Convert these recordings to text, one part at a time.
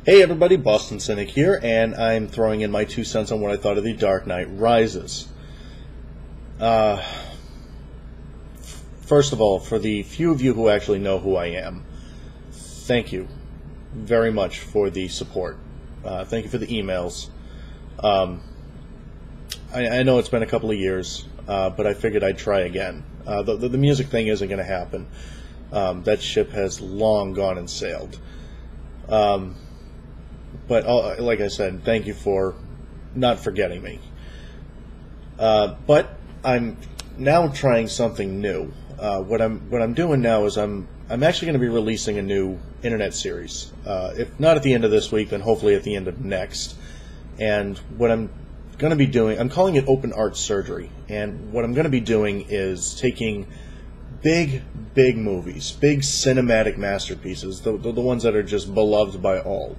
Hey everybody, Boston Cynic here, and I'm throwing in my 2 cents on what I thought of The Dark Knight Rises. First of all, for the few of you who actually know who I am, thank you very much for the support. Thank you for the emails. I know it's been a couple of years, but I figured I'd try again. The music thing isn't going to happen. That ship has long gone and sailed. But like I said, thank you for not forgetting me. But I'm now trying something new. What I'm doing now is I'm actually going to be releasing a new internet series. If not at the end of this week, then hopefully at the end of next. And what I'm going to be doing, I'm calling it Open Art Surgery. And what I'm going to be doing is taking big movies, big cinematic masterpieces, the ones that are just beloved by all,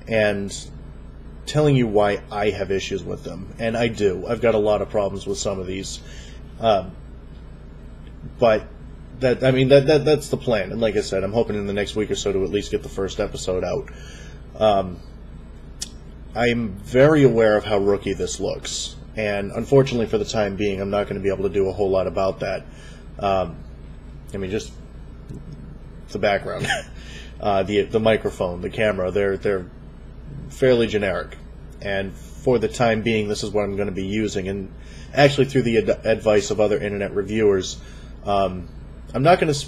and telling you why I have issues with them. And I do. I've got a lot of problems with some of these. But that's the plan. And like I said, I'm hoping in the next week or so to at least get the first episode out. I'm very aware of how rookie this looks. And unfortunately for the time being, I'm not going to be able to do a whole lot about that. Just the background, the microphone, the camera, they're fairly generic, and for the time being, this is what I'm going to be using. And actually, through the advice of other internet reviewers, I'm not going to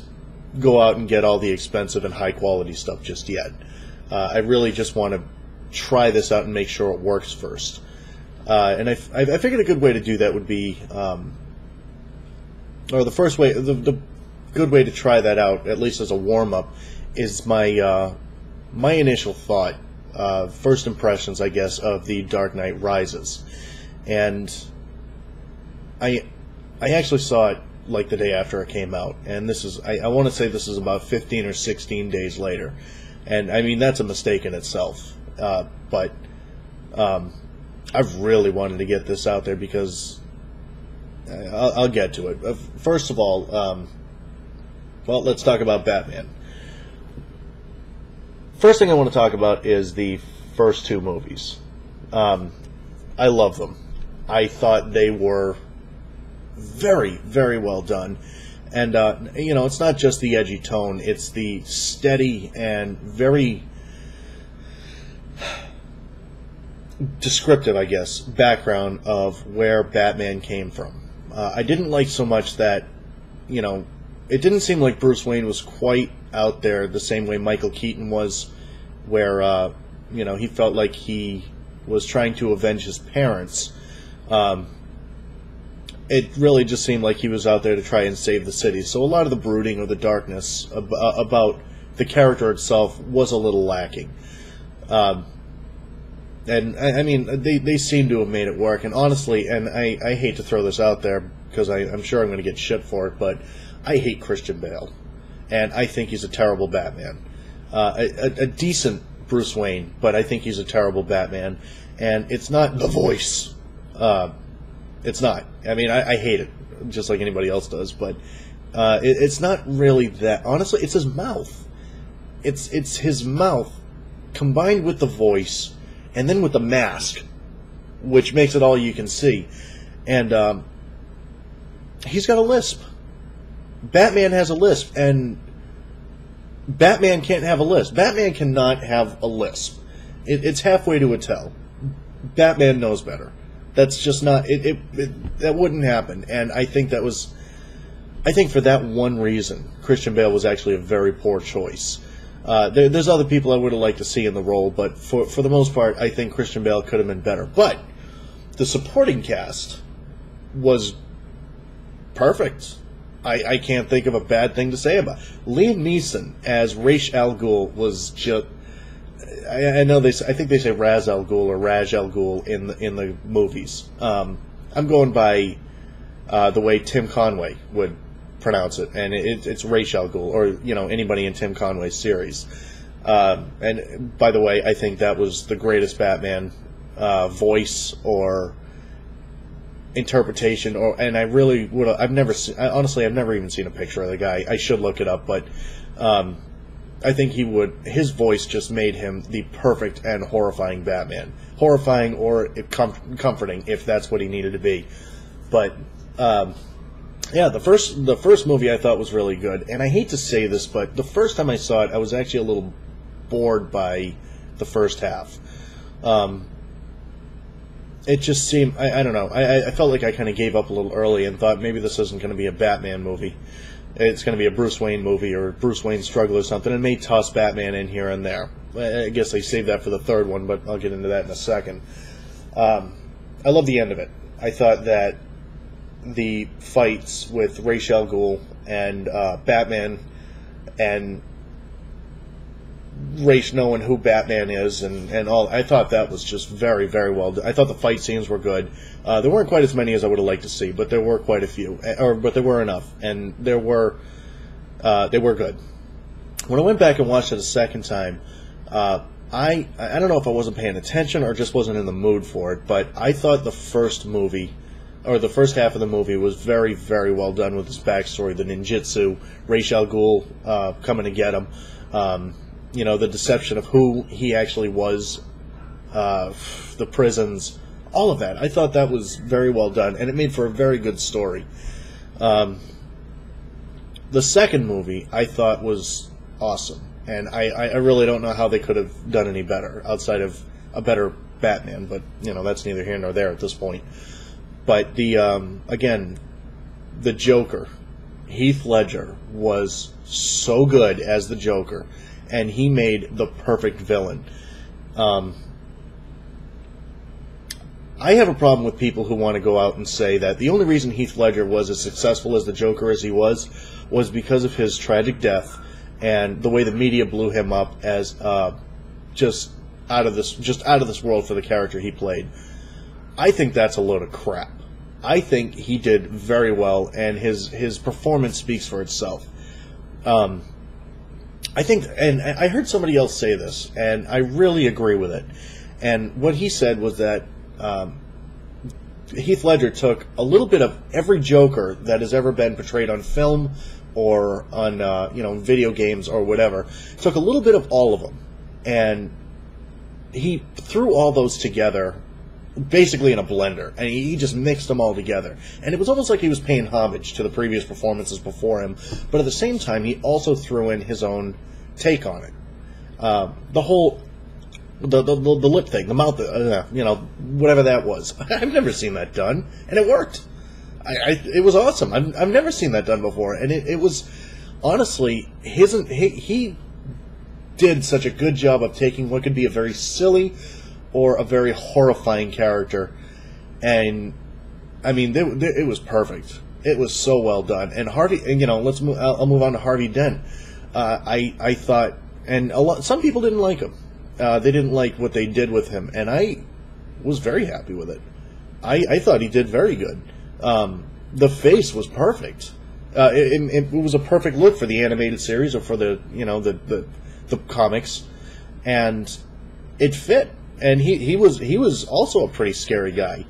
go out and get all the expensive and high quality stuff just yet. I really just want to try this out and make sure it works first. And I figured a good way to do that would be, or the first way, the good way to try that out, at least as a warm-up, is my initial thought, first impressions, I guess, of The Dark Knight Rises. And I actually saw it like the day after it came out, and this is, I want to say this is about 15 or 16 days later. And I mean, that's a mistake in itself. But I've really wanted to get this out there because I'll get to it. First of all, well, let's talk about Batman. First thing I want to talk about is the first two movies. I love them. I thought they were very, very well done. And, it's not just the edgy tone, it's the steady and very descriptive, I guess, background of where Batman came from. I didn't like so much that, it didn't seem like Bruce Wayne was quite out there the same way Michael Keaton was, where, he felt like he was trying to avenge his parents. It really just seemed like he was out there to try and save the city. So a lot of the brooding or the darkness about the character itself was a little lacking. And they seem to have made it work. And honestly, and I hate to throw this out there because I'm sure I'm going to get shit for it, but I hate Christian Bale, and I think he's a terrible Batman. A decent Bruce Wayne, but I think he's a terrible Batman. And it's not the voice. It's not. I hate it, just like anybody else does. But it's not really that. Honestly, it's his mouth. It's his mouth combined with the voice, and then with the mask, which makes it all you can see. And he's got a lisp. Batman has a lisp, and Batman can't have a lisp. Batman cannot have a lisp. It's halfway to a tell. Batman knows better. That's just not that wouldn't happen. And I think for that one reason, Christian Bale was actually a very poor choice. There's other people I would have liked to see in the role, but for the most part, I think Christian Bale could have been better. But the supporting cast was perfect. I can't think of a bad thing to say about it. Liam Neeson as Ra's al Ghul was just. I know I think they say Raz al Ghul or Raj al Ghul in the movies. I'm going by the way Tim Conway would pronounce it, and it's Ra's al Ghul, or anybody in Tim Conway's series. And by the way, I think that was the greatest Batman voice or interpretation, and I really would. I've never seen. Honestly, I've never even seen a picture of the guy. I should look it up, but I think he would. His voice just made him the perfect and horrifying Batman. Horrifying or comforting, if that's what he needed to be. But yeah, the first movie I thought was really good, and I hate to say this, but the first time I saw it, I was actually a little bored by the first half. It just seemed, I don't know, I felt like I kind of gave up a little early and thought maybe this isn't going to be a Batman movie. It's going to be a Bruce Wayne movie or Bruce Wayne struggle or something, and may toss Batman in here and there. I guess they saved that for the third one, but I'll get into that in a second. I love the end of it. I thought that the fights with Ra's al Ghul and Batman and Ra's knowing who Batman is and all, I thought that was just very, very well done. I thought the fight scenes were good. There weren't quite as many as I would have liked to see, but there were quite a few, but there were enough, and they were good. When I went back and watched it a second time, I don't know if I wasn't paying attention or just wasn't in the mood for it, but I thought the first movie, or the first half of the movie, was very, very well done with his backstory, the ninjutsu, Ra's al Ghul coming to get him, the deception of who he actually was, the prisons, all of that. I thought that was very well done, and it made for a very good story. The second movie I thought was awesome, and I really don't know how they could have done any better outside of a better Batman, but that's neither here nor there at this point. But again, the Joker, Heath Ledger, was so good as the Joker, and he made the perfect villain. I have a problem with people who want to go out and say that the only reason Heath Ledger was as successful as the Joker as he was because of his tragic death and the way the media blew him up as just out of this world for the character he played. I think that's a load of crap. I think he did very well, and his performance speaks for itself. I think, and I heard somebody else say this, and I really agree with it. And what he said was that Heath Ledger took a little bit of every Joker that has ever been portrayed on film or on video games or whatever, took a little bit of all of them, and he threw all those together basically in a blender, and he just mixed them all together. And it was almost like he was paying homage to the previous performances before him, but at the same time, he also threw in his own take on it. The whole, the lip thing, the mouth, whatever that was. I've never seen that done, and it worked. It was awesome. I've never seen that done before, and it was, honestly, he did such a good job of taking what could be a very silly or a very horrifying character, and I mean, it was perfect. It was so well done. And Harvey, and I'll move on to Harvey Dent. I thought, and some people didn't like him. They didn't like what they did with him, and I was very happy with it. I thought he did very good. The face was perfect. It was a perfect look for the animated series or for the comics, and it fit. And he was also a pretty scary guy,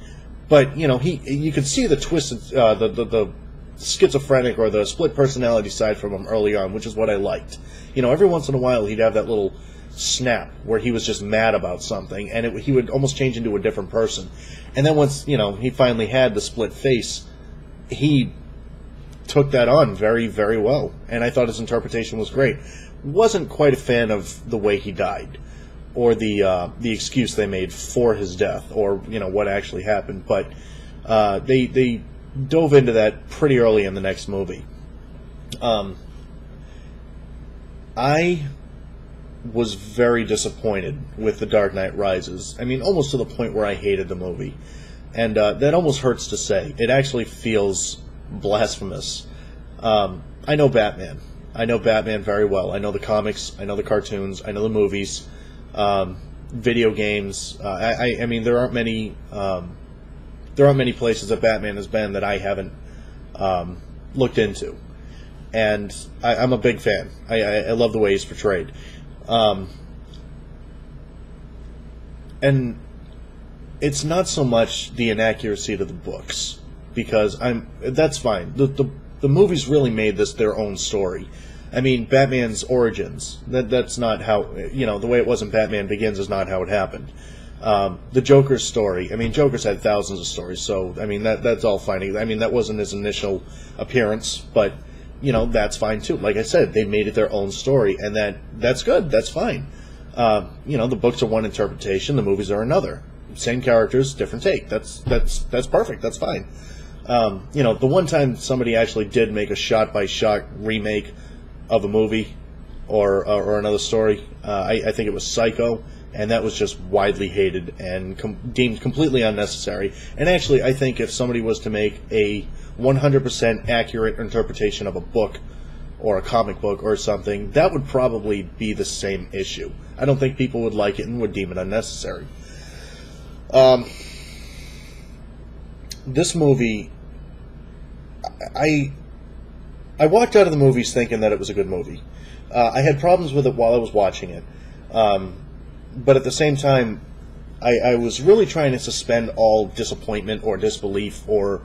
but you could see the twisted, the schizophrenic or the split personality side from him early on, which is what I liked. Every once in a while he'd have that little snap where he was just mad about something, and he would almost change into a different person. And then once he finally had the split face, he took that on very, very well, and I thought his interpretation was great. Wasn't quite a fan of the way he died, or the excuse they made for his death, or what actually happened. But they dove into that pretty early in the next movie. I was very disappointed with The Dark Knight Rises. I mean, almost to the point where I hated the movie, and that almost hurts to say. It actually feels blasphemous. I know Batman. I know Batman very well. I know the comics. I know the cartoons. I know the movies. Video games. I mean, there aren't many places that Batman has been that I haven't looked into, and I'm a big fan. I love the way he's portrayed, and it's not so much the inaccuracy to the books, because that's fine. The movies really made this their own story. I mean, Batman's origins. That's not how, the way it was in Batman Begins is not how it happened. The Joker's story. I mean, Joker's had thousands of stories, so, I mean, that's all fine. I mean, that wasn't his initial appearance, but, that's fine too. Like I said, they made it their own story, and that's good. That's fine. The books are one interpretation, the movies are another. Same characters, different take. That's perfect. That's fine. The one time somebody actually did make a shot-by-shot remake of a movie or another story, I think it was Psycho, and that was just widely hated and deemed completely unnecessary. And actually, I think if somebody was to make a 100% accurate interpretation of a book or a comic book or something, that would probably be the same issue. I don't think people would like it and would deem it unnecessary. This movie, I walked out of the movies thinking that it was a good movie. I had problems with it while I was watching it. But at the same time, I was really trying to suspend all disappointment or disbelief, or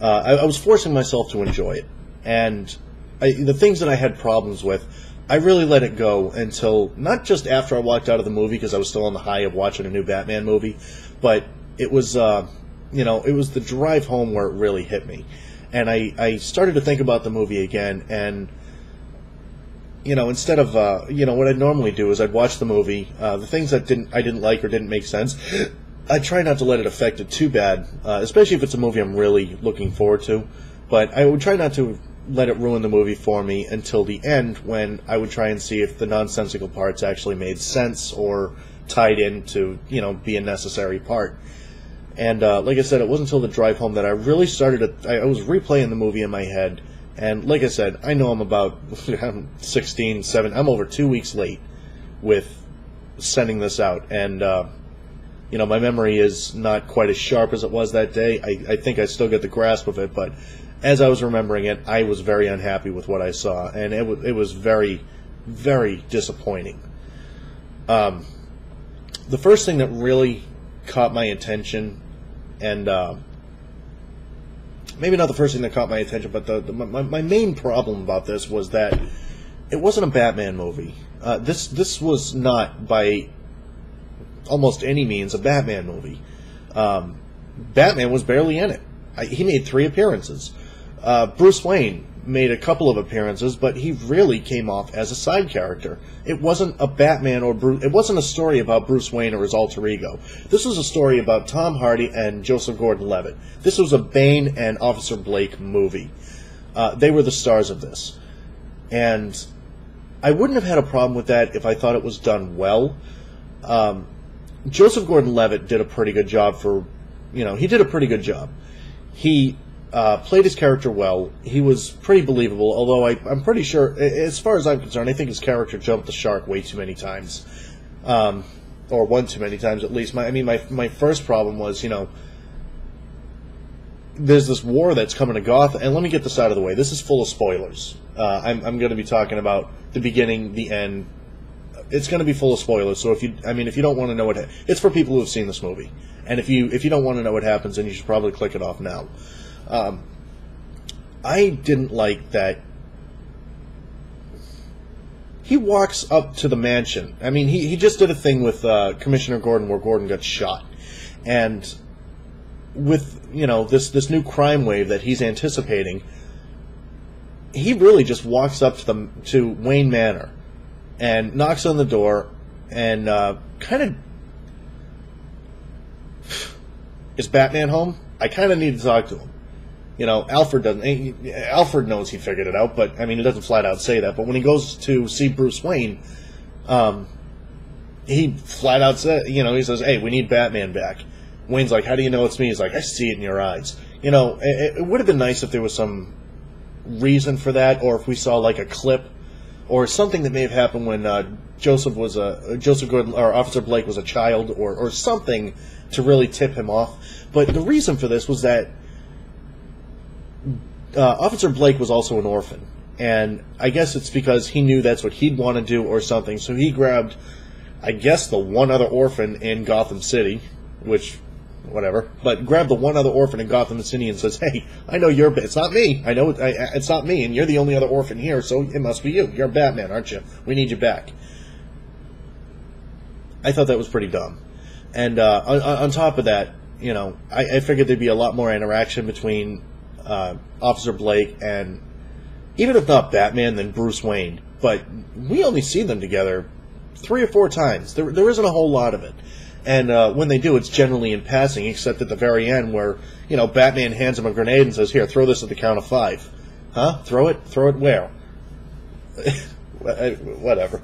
I was forcing myself to enjoy it. And the things that I had problems with, I really let it go until, not just after I walked out of the movie, because I was still on the high of watching a new Batman movie, but it was, it was the drive home where it really hit me. And I started to think about the movie again, and, instead of, what I'd normally do is I'd watch the movie, the things that I didn't like or didn't make sense, I try not to let it affect it too bad, especially if it's a movie I'm really looking forward to, but I would try not to let it ruin the movie for me until the end, when I would try and see if the nonsensical parts actually made sense or tied in to, be a necessary part. And like I said, it wasn't until the drive home that I really started I was replaying the movie in my head, and like I said, I know I'm about 16, 17, I'm over 2 weeks late with sending this out, and my memory is not quite as sharp as it was that day. I think I still get the grasp of it, but as I was remembering it, I was very unhappy with what I saw, and it was very, very disappointing. The first thing that really caught my attention, and maybe not the first thing that caught my attention, but my main problem about this was that it wasn't a Batman movie. This was not, by almost any means, a Batman movie. Batman was barely in it. He made 3 appearances. Bruce Wayne made a couple of appearances, but he really came off as a side character. It wasn't a Batman or Bruce. It wasn't a story about Bruce Wayne or his alter ego. This was a story about Tom Hardy and Joseph Gordon-Levitt. This was a Bane and Officer Blake movie. They were the stars of this, and I wouldn't have had a problem with that if I thought it was done well. Joseph Gordon-Levitt did a pretty good job he did a pretty good job. He played his character well. He was pretty believable, although I'm pretty sure, as far as I'm concerned, I think his character jumped the shark way too many times. Or one too many times, at least. My first problem was, there's this war that's coming to Gotham, and let me get this out of the way. This is full of spoilers. I'm going to be talking about the beginning, the end. It's going to be full of spoilers, so if you don't want to know it's for people who have seen this movie. And if you don't want to know what happens, then you should probably click it off now. I didn't like that he walks up to the mansion. I mean, he just did a thing with Commissioner Gordon where Gordon got shot. And with, this new crime wave that he's anticipating, he really just walks up to Wayne Manor and knocks on the door and kind of... Is Batman home? I kind of need to talk to him. Alfred doesn't. Alfred knows he figured it out, but he doesn't flat out say that. But when he goes to see Bruce Wayne, he flat out says, he says, "Hey, we need Batman back." Wayne's like, "How do you know it's me?" He's like, "I see it in your eyes." It would have been nice if there was some reason for that, or if we saw like a clip or something that may have happened when Joseph Gordon or Officer Blake was a child, or something to really tip him off. But the reason for this was that Officer Blake was also an orphan, and I guess it's because he knew that's what he'd want to do or something, so he grabbed, I guess, the one other orphan in Gotham City, which, whatever, but grabbed the one other orphan in Gotham City and says, "Hey, I know you're. It's not me. I know it's not me, and you're the only other orphan here, so it must be you. You're Batman, aren't you? We need you back." I thought that was pretty dumb. And on top of that, you know, I figured there'd be a lot more interaction between Officer Blake and, even if not Batman, then Bruce Wayne. But we only see them together 3 or 4 times. There isn't a whole lot of it. And when they do, it's generally in passing, except at the very end where, you know, Batman hands him a grenade and says, "Here, throw this at the count of 5. Huh? Throw it? Throw it where? Whatever.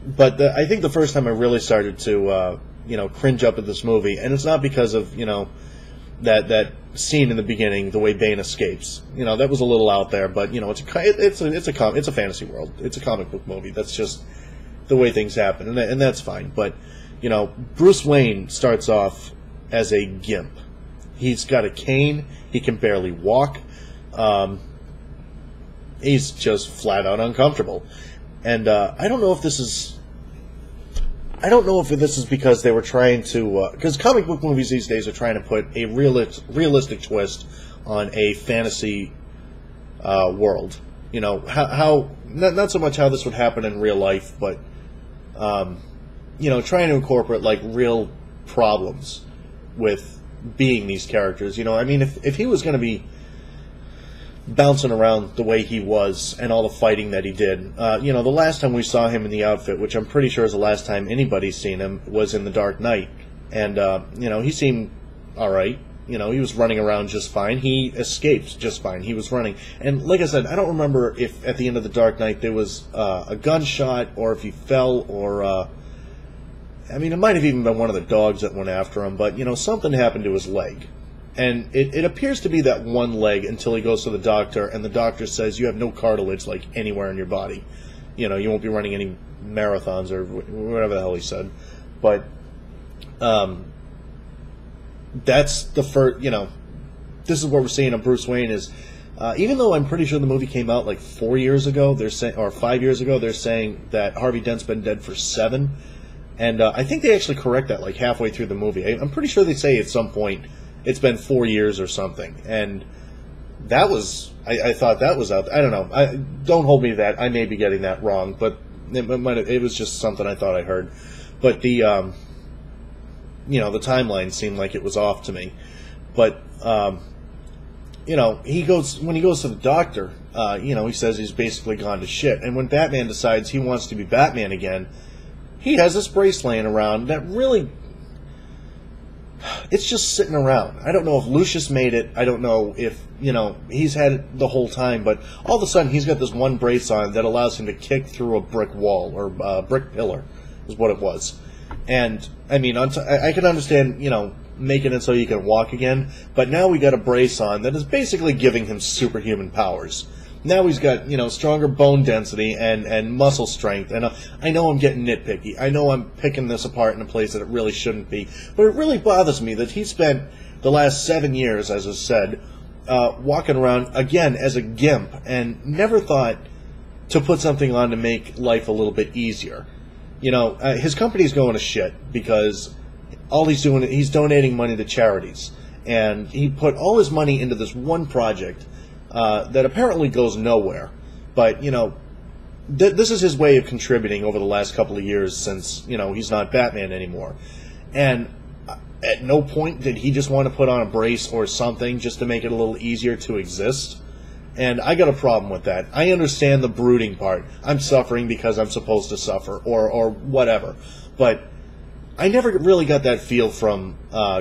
But I think the first time I really started to, you know, cringe up at this movie, and it's not because of, you know, that scene in the beginning, the way Bane escapes. You know, that was a little out there, but, you know, it's a fantasy world. It's a comic book movie. That's just the way things happen, and that's fine. But, you know, Bruce Wayne starts off as a gimp. He's got a cane. He can barely walk. He's just flat out uncomfortable. And I don't know if this is because they were trying to, because comic book movies these days are trying to put a realistic twist on a fantasy world. You know, how not so much how this would happen in real life, but you know, trying to incorporate like real problems with being these characters. You know, I mean, if he was going to be bouncing around the way he was and all the fighting that he did, you know, the last time we saw him in the outfit, which I'm pretty sure is the last time anybody's seen him, was in The Dark Knight. And, you know, he seemed alright. You know, he was running around just fine. He escaped just fine. He was running. And like I said, I don't remember if at the end of The Dark Knight there was a gunshot or if he fell or, I mean, it might have even been one of the dogs that went after him, but, you know, something happened to his leg. And it appears to be that one leg until he goes to the doctor, and the doctor says you have no cartilage, like, anywhere in your body. You know, you won't be running any marathons or whatever the hell he said. But that's the first, you know, this is what we're seeing of Bruce Wayne is, even though I'm pretty sure the movie came out like 4 years ago, they're saying, or 5 years ago, they're saying that Harvey Dent's been dead for 7. And I think they actually correct that like halfway through the movie. I'm pretty sure they say at some point it's been 4 years or something. And that was, I thought that was out. I don't know. Don't hold me to that. I may be getting that wrong, but it was just something I thought I heard. But the, you know, the timeline seemed like it was off to me. But, you know, when he goes to the doctor, you know, he says he's basically gone to shit. And when Batman decides he wants to be Batman again, he has this brace laying around that really, it's just sitting around. I don't know if Lucius made it. I don't know if, you know, he's had it the whole time. But all of a sudden, he's got this one brace on that allows him to kick through a brick wall, or a brick pillar, is what it was. And, I mean, I can understand, you know, making it so you can walk again. But now we got a brace on that is basically giving him superhuman powers. Now he's got, you know, stronger bone density and muscle strength. And I know I'm getting nitpicky. I know I'm picking this apart in a place that it really shouldn't be. But it really bothers me that he spent the last 7 years, as I said, walking around, again, as a gimp, and never thought to put something on to make life a little bit easier. You know, his company's going to shit because all he's doing, he's donating money to charities. And he put all his money into this one project that apparently goes nowhere. But, you know, this is his way of contributing over the last couple of years since, you know, he's not Batman anymore. And at no point did he just want to put on a brace or something just to make it a little easier to exist. And I got a problem with that. I understand the brooding part. I'm suffering because I'm supposed to suffer, or whatever. But I never really got that feel from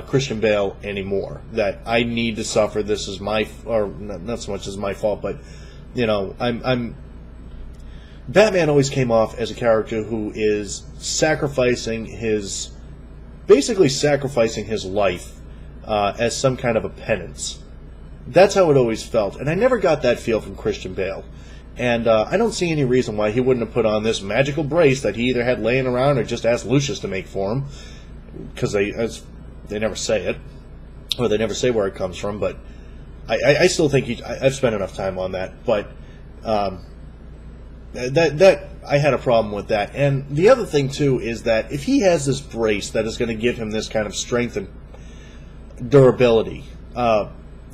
Christian Bale anymore, that I need to suffer, this is my, or not so much as my fault, but, you know, Batman always came off as a character who is basically sacrificing his life as some kind of a penance. That's how it always felt, and I never got that feel from Christian Bale. And I don't see any reason why he wouldn't have put on this magical brace that he either had laying around or just asked Lucius to make for him, because they never say it, or they never say where it comes from. But I still think I've spent enough time on that. But that I had a problem with that. And the other thing too is that if he has this brace that is going to give him this kind of strength durability.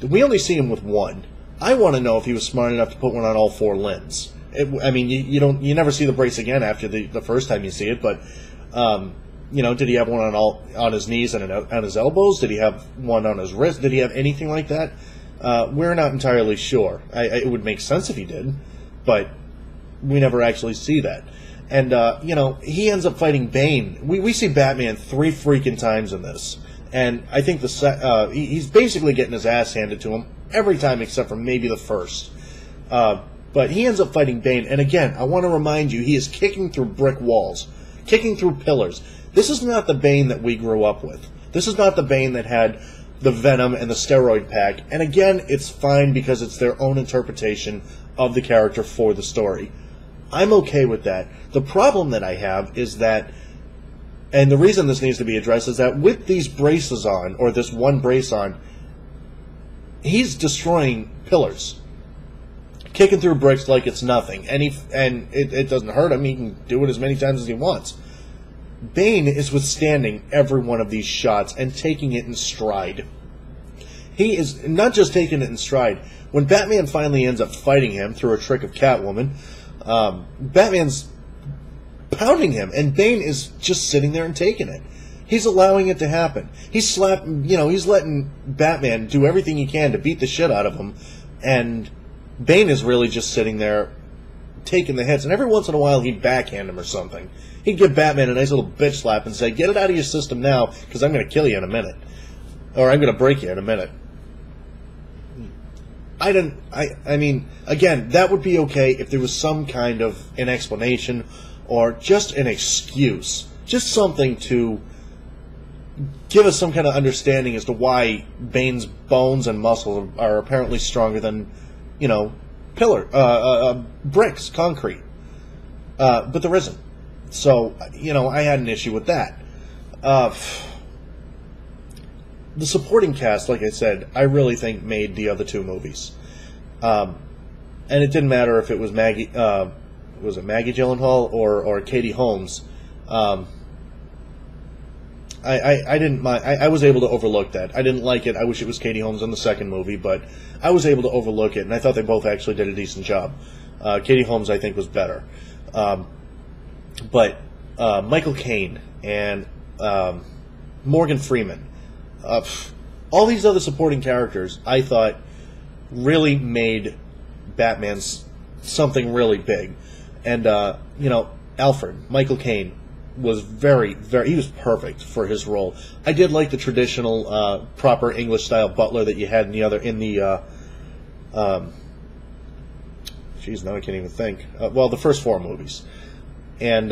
We only see him with one. I want to know if he was smart enough to put one on all four limbs. I mean, you never see the brace again after the first time you see it, but did he have one on his knees and on his elbows? Did he have one on his wrist? Did he have anything like that? We're not entirely sure. It would make sense if he did, but we never actually see that. And he ends up fighting Bane. We see Batman 3 freaking times in this, and I think he's basically getting his ass handed to him every time except for maybe the first. But he ends up fighting Bane, and again, I want to remind you, he is kicking through brick walls, kicking through pillars. This is not the Bane that we grew up with. This is not the Bane that had the Venom and the steroid pack. And again, it's fine because it's their own interpretation of the character for the story. I'm okay with that. The problem that I have is that, and the reason this needs to be addressed, is that with these braces on, or this one brace on, he's destroying pillars, kicking through bricks like it's nothing, and it doesn't hurt him. He can do it as many times as he wants. Bane is withstanding every one of these shots and taking it in stride. He is not just taking it in stride. When Batman finally ends up fighting him through a trick of Catwoman, Batman's pounding him, and Bane is just sitting there and taking it. He's allowing it to happen. He's letting Batman do everything he can to beat the shit out of him, and Bane is really just sitting there taking the hits, and every once in a while he'd backhand him or something. He'd give Batman a nice little bitch slap and say, "Get it out of your system now, because I'm going to kill you in a minute. Or I'm going to break you in a minute." I mean, again, that would be okay if there was some kind of an explanation or just an excuse. Just something to give us some kind of understanding as to why Bane's bones and muscles are apparently stronger than, bricks, concrete. But there isn't. So, I had an issue with that. The supporting cast, like I said, I really think made the other two movies. And it didn't matter if it was Maggie Gyllenhaal or Katie Holmes. I didn't mind. I was able to overlook that. I didn't like it. I wish it was Katie Holmes in the second movie, but I was able to overlook it, and I thought they both actually did a decent job. Katie Holmes, I think, was better. But Michael Caine and Morgan Freeman, all these other supporting characters, I thought really made Batman something really big. And, Alfred, Michael Caine, was he was perfect for his role. I did like the traditional, proper English-style butler that you had now I can't even think. The first four movies. And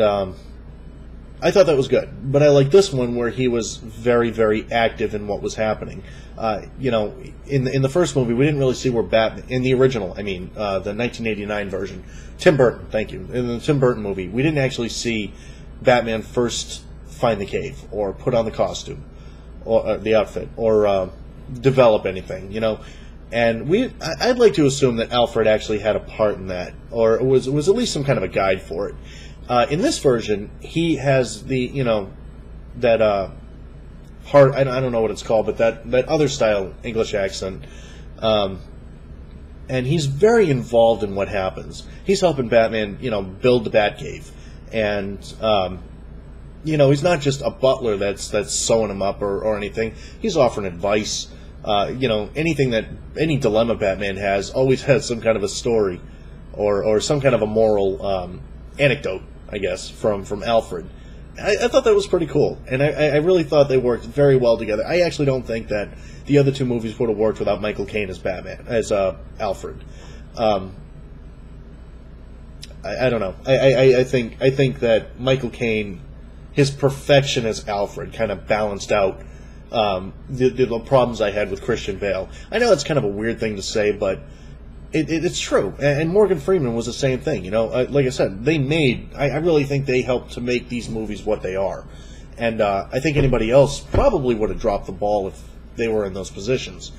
I thought that was good. But I like this one where he was very, very active in what was happening. In the first movie, we didn't really see where Batman, in the original, the 1989 version, Tim Burton, thank you. In the Tim Burton movie, we didn't actually see Batman first find the cave, or put on the costume, or the outfit, or develop anything, And I'd like to assume that Alfred actually had a part in that, or was at least some kind of a guide for it. In this version, he has the, that hard, I don't know what it's called, but that other style English accent. And he's very involved in what happens. He's helping Batman, build the Batcave. And, he's not just a butler that's sewing him up or anything. He's offering advice. Any dilemma Batman has always has some kind of a story or some kind of a moral anecdote, I guess, from Alfred. I thought that was pretty cool, and I really thought they worked very well together. I actually don't think that the other two movies would have worked without Michael Caine as Batman, as Alfred. I don't know. I think that Michael Caine, his perfection as Alfred, kind of balanced out the problems I had with Christian Bale. I know that's kind of a weird thing to say, but it's true. And Morgan Freeman was the same thing. Like I said, I really think they helped to make these movies what they are. And I think anybody else probably would have dropped the ball if they were in those positions.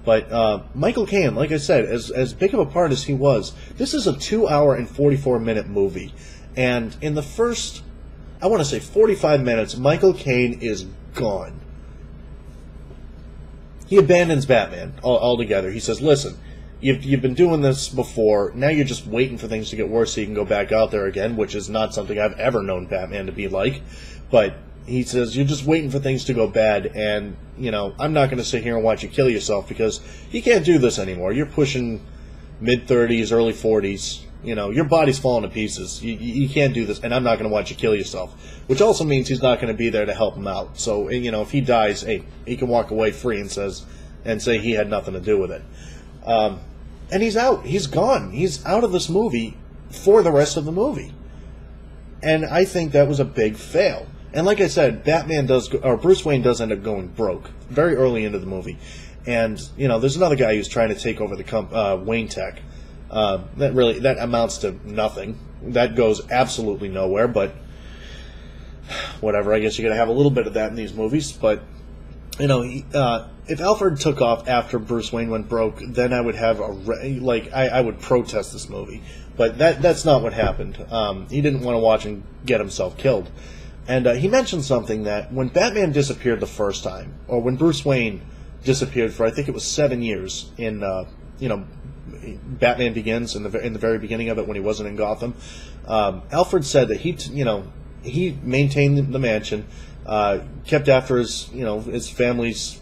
But Michael Caine, like I said, as big of a part as he was, this is a 2-hour and 44-minute movie. And in the first, I want to say 45 minutes, Michael Caine is gone. he abandons Batman altogether. He says, listen, you've been doing this before, now you're just waiting for things to get worse so you can go back out there again, which is not something I've ever known Batman to be like. But he says, you're just waiting for things to go bad, and, I'm not going to sit here and watch you kill yourself, because you can't do this anymore. You're pushing mid-30s, early 40s. Your body's falling to pieces. You can't do this, and I'm not going to watch you kill yourself. Which also means he's not going to be there to help him out. So, if he dies, hey, he can walk away free and say he had nothing to do with it. And he's out. He's gone. He's out of this movie for the rest of the movie. And I think that was a big fail. And like I said, Bruce Wayne does end up going broke very early into the movie. And, there's another guy who's trying to take over the Wayne Tech. That amounts to nothing. That goes absolutely nowhere, but whatever. I guess you're going to have a little bit of that in these movies. But, if Alfred took off after Bruce Wayne went broke, then I would have I would protest this movie. But that's not what happened. He didn't want to watch and get himself killed. And he mentioned something that when Batman disappeared the first time, or when Bruce Wayne disappeared for, I think it was 7 years in, Batman Begins, in the very beginning of it, when he wasn't in Gotham, Alfred said that he maintained the mansion, kept after his family's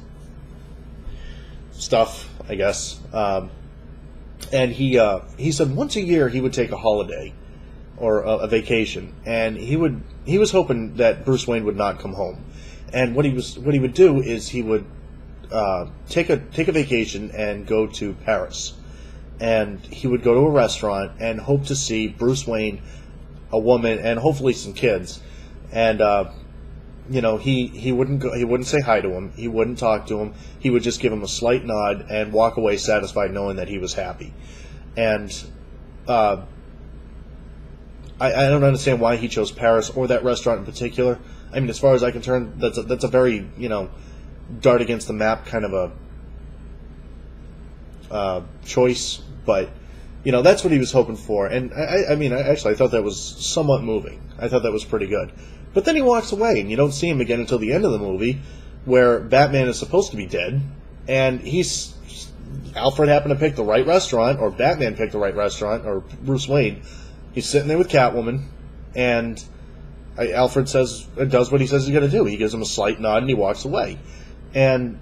stuff, I guess, and he said once a year he would take a holiday or a vacation, and he was hoping that Bruce Wayne would not come home. And what he would do is he would take a vacation and go to Paris, and he would go to a restaurant and hope to see Bruce Wayne, a woman, and hopefully some kids. And he wouldn't say hi to him, he wouldn't talk to him, he would just give him a slight nod and walk away satisfied knowing that he was happy. And I don't understand why he chose Paris or that restaurant in particular. I mean, as far as I can turn, that's a very, dart against the map kind of a choice, but that's what he was hoping for. And I thought that was somewhat moving. I thought that was pretty good. But then he walks away, and you don't see him again until the end of the movie, where Batman is supposed to be dead, and Alfred happened to pick the right restaurant, or Batman picked the right restaurant, or Bruce Wayne. He's sitting there with Catwoman, and Alfred does what he says he's going to do. He gives him a slight nod, and he walks away. And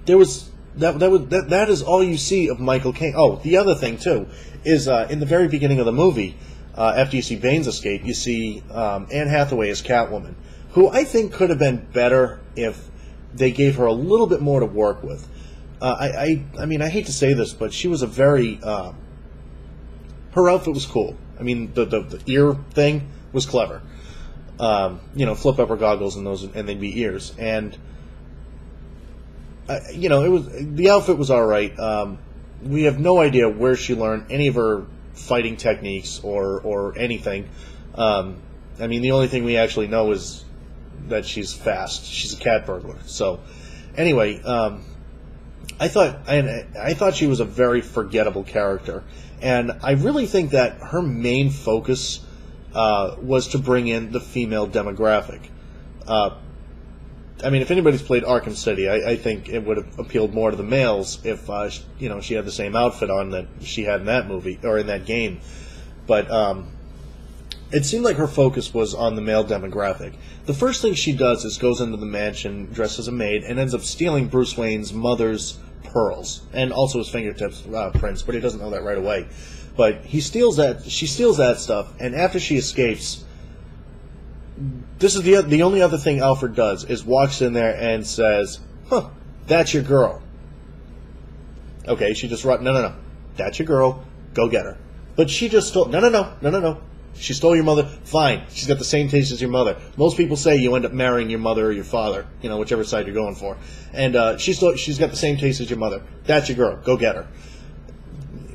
that is all you see of Michael Caine. Oh, the other thing too is in the very beginning of the movie, after you see Bane's escape, you see Anne Hathaway as Catwoman, who I think could have been better if they gave her a little bit more to work with. I hate to say this, but she was her outfit was cool. I mean, the ear thing was clever. Flip up her goggles and they'd be ears. And the outfit was all right. We have no idea where she learned any of her fighting techniques or anything. The only thing we actually know is that she's fast. She's a cat burglar. So, anyway, I thought she was a very forgettable character, and I really think that her main focus was to bring in the female demographic. If anybody's played Arkham City, I think it would have appealed more to the males if she had the same outfit on that she had in that movie or in that game. But it seemed like her focus was on the male demographic. The first thing she does is goes into the mansion dressed as a maid and ends up stealing Bruce Wayne's mother's pearls and also his fingertips prints, but he doesn't know that right away. But she steals that stuff, and after she escapes, this is the only other thing Alfred does is walks in there and says, "Huh, that's your girl." Okay, she just no, that's your girl, go get her. But she just stole. No. She stole your mother. Fine, she's got the same taste as your mother. Most people say you end up marrying your mother or your father, whichever side you're going for. And she's got the same taste as your mother. That's your girl. Go get her.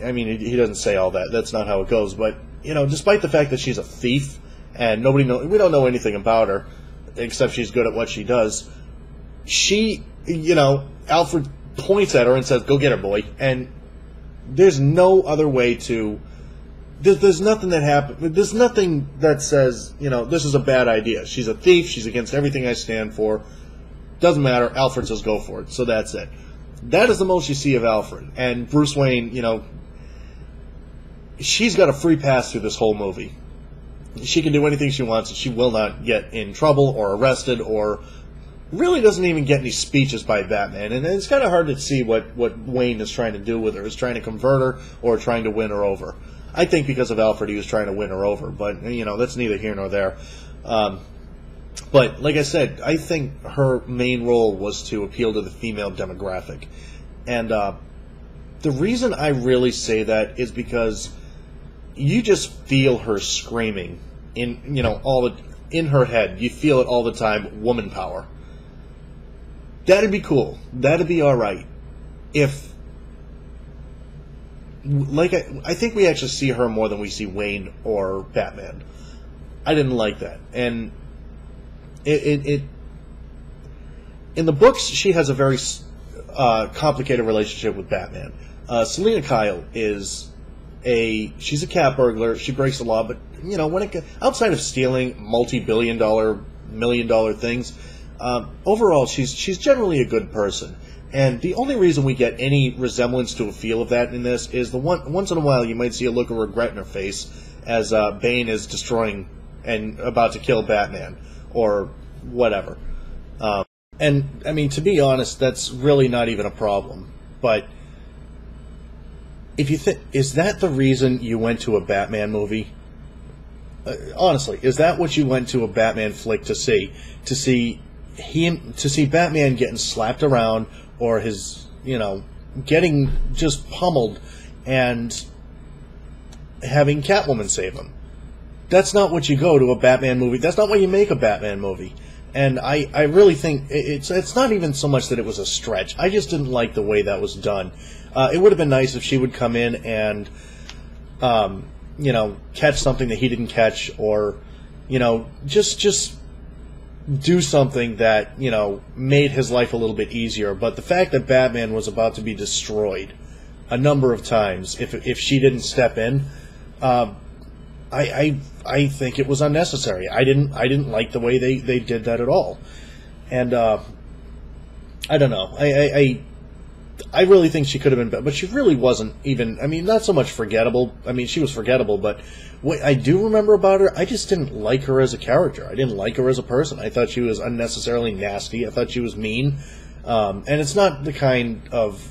I mean, he doesn't say all that. That's not how it goes. But despite the fact that she's a thief and we don't know anything about her except she's good at what she does. Alfred points at her and says, "Go get her, boy." And there's no other way to. There's nothing that happened. There's nothing that says, this is a bad idea. She's a thief. She's against everything I stand for. Doesn't matter. Alfred says go for it. So that's it. That is the most you see of Alfred. And Bruce Wayne, she's got a free pass through this whole movie. She can do anything she wants. She will not get in trouble or arrested, or really doesn't even get any speeches by Batman. And it's kind of hard to see what Wayne is trying to do with her. Is trying to convert her or trying to win her over. I think because of Alfred, he was trying to win her over. But, that's neither here nor there. But, like I said, I think her main role was to appeal to the female demographic. And the reason I really say that is because you just feel her screaming in her head. You feel it all the time, woman power. That'd be cool. That'd be all right. If, I think we actually see her more than we see Wayne or Batman. I didn't like that. And it in the books, she has a very complicated relationship with Batman. Selina Kyle she's a cat burglar. She breaks the law, but outside of stealing multi-billion-dollar, million-dollar things, overall she's generally a good person. And the only reason we get any resemblance to a feel of that in this is once in a while you might see a look of regret in her face as Bane is destroying and about to kill Batman or whatever. And I mean, to be honest, that's really not even a problem. But if you think, is that the reason you went to a Batman movie? Honestly, is that what you went to a Batman flick to see? To see Batman getting slapped around, or getting just pummeled and having Catwoman save him? That's not what you go to a Batman movie. That's not why you make a Batman movie. And I really think it's not even so much that it was a stretch. I just didn't like the way that was done. It would have been nice if she would come in and, catch something that he didn't catch, or, just do something that, made his life a little bit easier. But the fact that Batman was about to be destroyed a number of times, if she didn't step in, I think it was unnecessary. I didn't like the way they did that at all. And I don't know. I really think she could have been better, but she really wasn't even. I mean, not so much forgettable. I mean, she was forgettable, but what I do remember about her, I just didn't like her as a character. I didn't like her as a person. I thought she was unnecessarily nasty. I thought she was mean. And it's not the kind of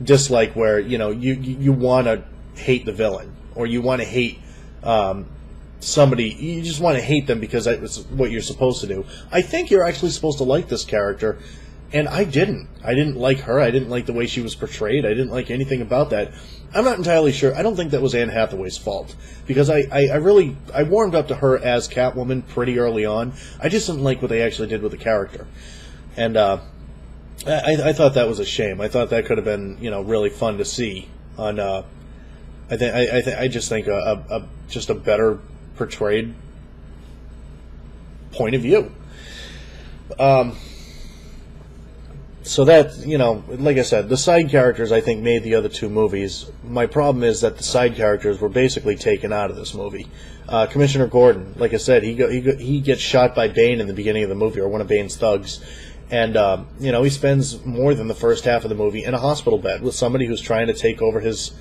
dislike where you want to hate the villain, or you want to hate somebody. You just want to hate them because that's what you're supposed to do. I think you're actually supposed to like this character. And I didn't. I didn't like her. I didn't like the way she was portrayed. I didn't like anything about that. I'm not entirely sure. I don't think that was Anne Hathaway's fault. Because I warmed up to her as Catwoman pretty early on. I just didn't like what they actually did with the character. And I thought that was a shame. I thought that could have been, really fun to see. I just think just a better portrayed point of view. So that, like I said, the side characters, I think, made the other two movies. My problem is that the side characters were basically taken out of this movie. Commissioner Gordon, like I said, he gets shot by Bane in the beginning of the movie, or one of Bane's thugs. And, he spends more than the first half of the movie in a hospital bed with somebody who's trying to take over his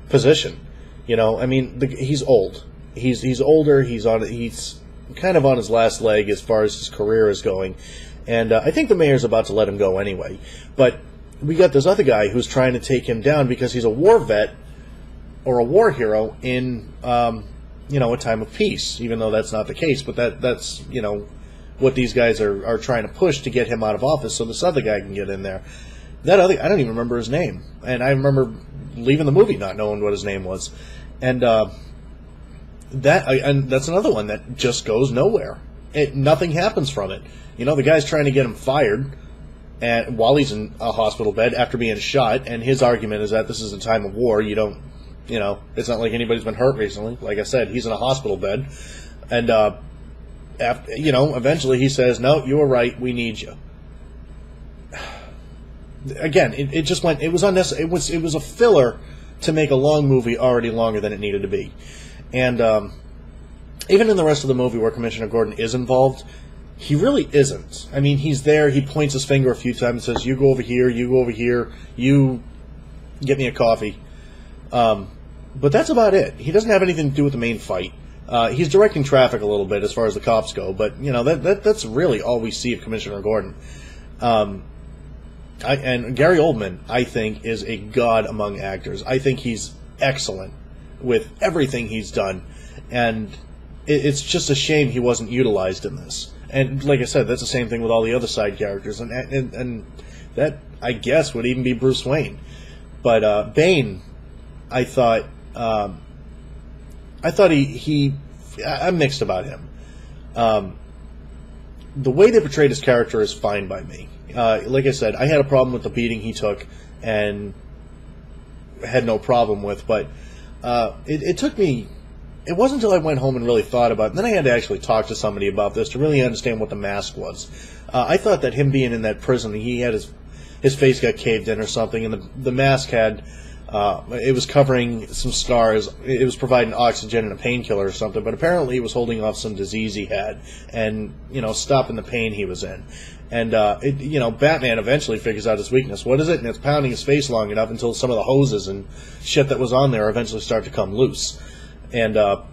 position. He's old. He's older. He's kind of on his last leg as far as his career is going. And I think the mayor's about to let him go anyway. But we got this other guy who's trying to take him down because he's a war vet or a war hero in, a time of peace, even though that's not the case. But that's what these guys are trying to push to get him out of office so this other guy can get in there. That other, I don't even remember his name. And I remember leaving the movie not knowing what his name was. And that's another one that just goes nowhere. Nothing happens from it. The guy's trying to get him fired and while he's in a hospital bed after being shot, and his argument is that this is a time of war. You don't, it's not like anybody's been hurt recently. Like I said, he's in a hospital bed. And, eventually he says, no, you were right, we need you. Again, it just went, it was unnecessary. It was a filler to make a long movie already longer than it needed to be. And, even in the rest of the movie where Commissioner Gordon is involved, he really isn't. I mean, he's there. He points his finger a few times and says, "You go over here. You go over here. You get me a coffee." But that's about it. He doesn't have anything to do with the main fight. He's directing traffic a little bit as far as the cops go, but that's really all we see of Commissioner Gordon. And Gary Oldman, I think, is a god among actors. I think he's excellent with everything he's done, and it's just a shame he wasn't utilized in this. And like I said, that's the same thing with all the other side characters, and that, I guess, would even be Bruce Wayne. But Bane, I'm mixed about him. The way they portrayed his character is fine by me. Like I said, I had a problem with the beating he took and had no problem with, but it took me... It wasn't until I went home and really thought about it, and then I had to actually talk to somebody about this to really understand what the mask was. I thought that him being in that prison, he had his face got caved in or something, and the mask had... it was covering some scars. It was providing oxygen and a painkiller or something, but apparently it was holding off some disease he had and, stopping the pain he was in. And, Batman eventually figures out his weakness. What is it? And it's pounding his face long enough until some of the hoses and shit that was on there eventually start to come loose. And I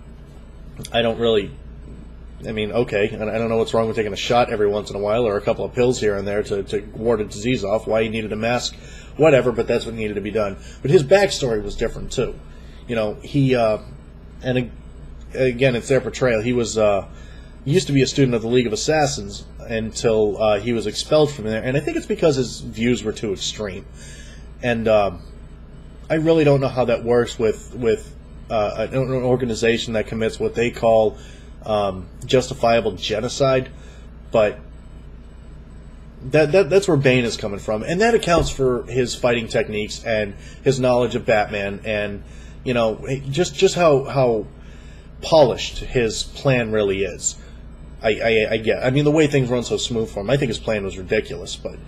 don't really... I mean, okay, and I don't know what's wrong with taking a shot every once in a while or a couple of pills here and there to ward a disease off, why he needed a mask, whatever, but that's what needed to be done. But his backstory was different, too. He, and again, it's their portrayal. He was, used to be a student of the League of Assassins until he was expelled from there, and I think it's because his views were too extreme. And I really don't know how that works with an organization that commits what they call justifiable genocide, but that's where Bane is coming from, and that accounts for his fighting techniques and his knowledge of Batman, and just how polished his plan really is. I get. I mean, the way things run so smooth for him, I think his plan was ridiculous, but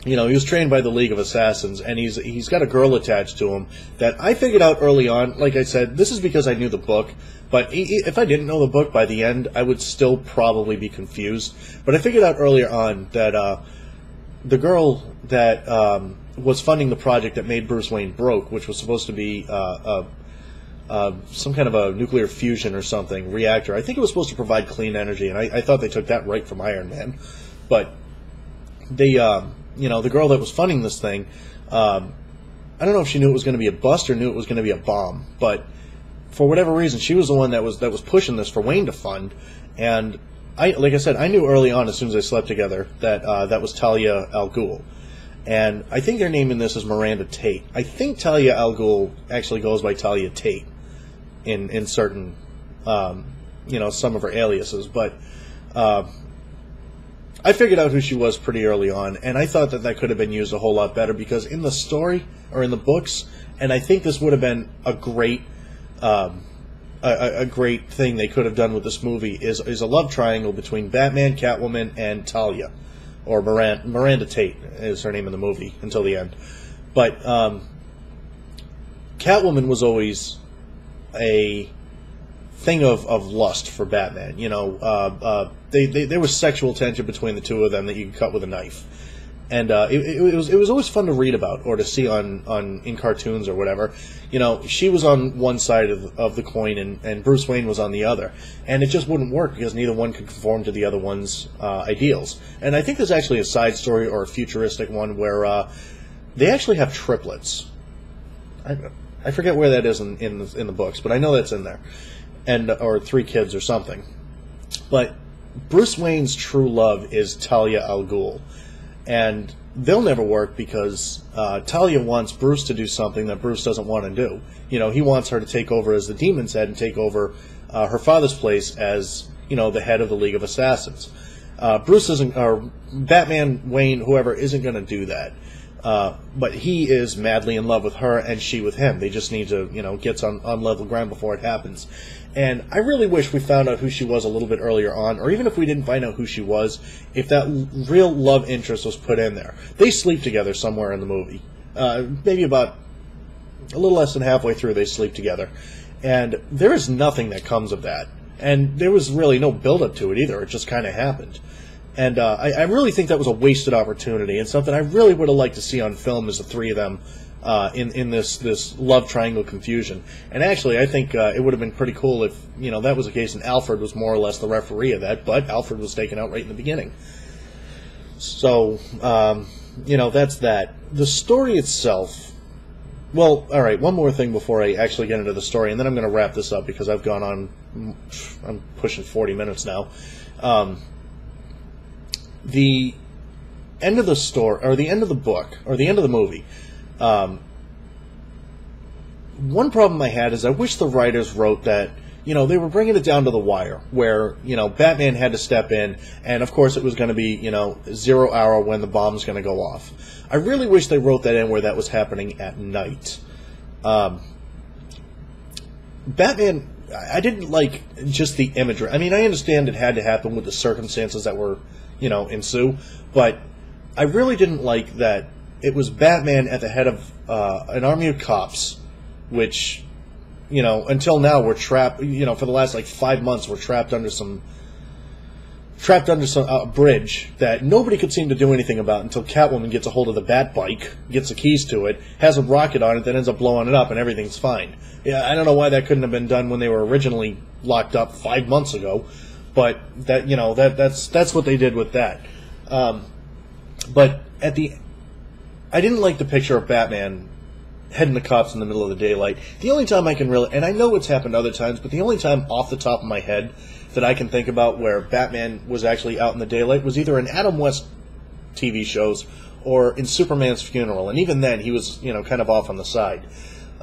he was trained by the League of Assassins, and he's got a girl attached to him that I figured out early on. Like I said, this is because I knew the book, but if I didn't know the book by the end, I would still probably be confused. But I figured out earlier on that the girl that was funding the project that made Bruce Wayne broke, which was supposed to be some kind of a nuclear fusion or something, reactor. I think it was supposed to provide clean energy, and I thought they took that right from Iron Man. But they... the girl that was funding this thing, I don't know if she knew it was going to be a bust or knew it was going to be a bomb, but for whatever reason, she was the one that was pushing this for Wayne to fund, and like I said, I knew early on, as soon as they slept together, that that was Talia al Ghul, and I think their name in this is Miranda Tate. I think Talia al Ghul actually goes by Talia Tate in certain, some of her aliases, but I figured out who she was pretty early on, and I thought that could have been used a whole lot better, because in the story, or in the books, and I think this would have been a great thing they could have done with this movie, is a love triangle between Batman, Catwoman, and Talia, or Miranda Tate is her name in the movie, until the end. But Catwoman was always a thing of lust for Batman. There was sexual tension between the two of them that you could cut with a knife, and it was always fun to read about or to see in cartoons or whatever. She was on one side of the coin, and Bruce Wayne was on the other, and it just wouldn't work because neither one could conform to the other one's ideals. And I think there's actually a side story or a futuristic one where they actually have triplets. I forget where that is in the books, but I know that's in there. Or 3 kids or something. But Bruce Wayne's true love is Talia al Ghul, and they'll never work because Talia wants Bruce to do something that Bruce doesn't want to do. He wants her to take over as the Demon's Head and take over her father's place as the head of the League of Assassins. Bruce isn't, or Batman, Wayne, whoever, isn't going to do that. But he is madly in love with her, and she with him. They just need to, get on level ground before it happens. And I really wish we found out who she was a little bit earlier on, or even if we didn't find out who she was, if that real love interest was put in there. They sleep together somewhere in the movie. Maybe about a little less than halfway through, they sleep together. And there is nothing that comes of that. And there was really no build-up to it either. It just kind of happened. And I really think that was a wasted opportunity, and something I really would have liked to see on film is the three of them in this love triangle confusion. And actually, I think it would have been pretty cool if that was the case and Alfred was more or less the referee of that, but Alfred was taken out right in the beginning. So, that's that. The story itself... Well, all right, one more thing before I actually get into the story, and then I'm going to wrap this up because I've gone on... I'm pushing 40 minutes now. The end of the story, or the end of the book, or the end of the movie, one problem I had is I wish the writers wrote that, they were bringing it down to the wire, where, Batman had to step in, and of course it was going to be, 0 hour when the bomb's going to go off. I really wish they wrote that in where that was happening at night. Batman, I didn't like just the imagery. I mean, I understand it had to happen with the circumstances that were, ensue, but I really didn't like that it was Batman at the head of an army of cops, which, until now we're trapped, for the last, 5 months we're trapped under some bridge that nobody could seem to do anything about until Catwoman gets a hold of the Bat Bike, gets the keys to it, has a rocket on it, then ends up blowing it up, and everything's fine. Yeah, I don't know why that couldn't have been done when they were originally locked up 5 months ago, but that that's what they did with that. But I didn't like the picture of Batman heading the cops in the middle of the daylight. The only time I can really, and I know it's happened other times, but the only time off the top of my head that I can think about where Batman was actually out in the daylight was either in Adam West TV shows or in Superman's funeral, and even then he was, kind of off on the side.